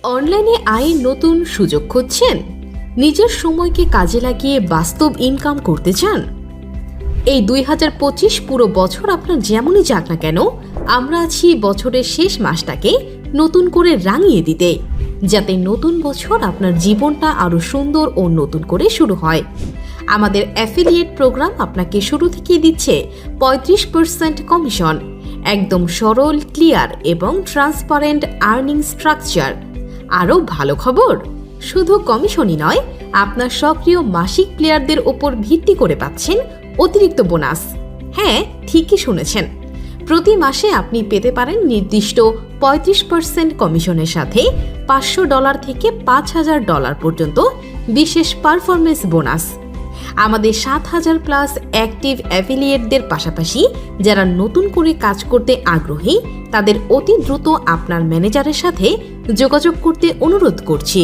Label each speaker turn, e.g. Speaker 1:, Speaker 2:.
Speaker 1: অনলাইনে আয়ের নতুন সুযোগ খুঁজছেন? নিজের সময়কে কাজে লাগিয়ে বাস্তব ইনকাম করতে চান? এই 2025 পুরো বছর আপনার যেমনই যাক না কেন, আমরা আছি বছরের শেষ মাসটাকে নতুন করে রাঙিয়ে দিতে, যাতে নতুন বছর আপনার জীবনটা আরও সুন্দর ও নতুন করে শুরু হয়। আমাদের অ্যাফিলিয়েট প্রোগ্রাম আপনাকে শুরু থেকেই দিচ্ছে 35% কমিশন, একদম সরল, ক্লিয়ার এবং ট্রান্সপারেন্ট আর্নিং স্ট্রাকচার। আরও ভালো খবর, শুধু কমিশনই নয়, আপনার সক্রিয় মাসিক প্লেয়ারদের ওপর ভিত্তি করে পাচ্ছেন অতিরিক্ত বোনাস। হ্যাঁ, ঠিকই শুনেছেন, প্রতি মাসে আপনি পেতে পারেন নির্দিষ্ট 35% কমিশনের সাথে $500 থেকে $5000 পর্যন্ত বিশেষ পারফরমেন্স বোনাস। আমাদের 7000+ অ্যাক্টিভ অ্যাফিলিয়েটদের পাশাপাশি যারা নতুন করে কাজ করতে আগ্রহী, তাদের অতি দ্রুত আপনার ম্যানেজারের সাথে যোগাযোগ করতে অনুরোধ করছি।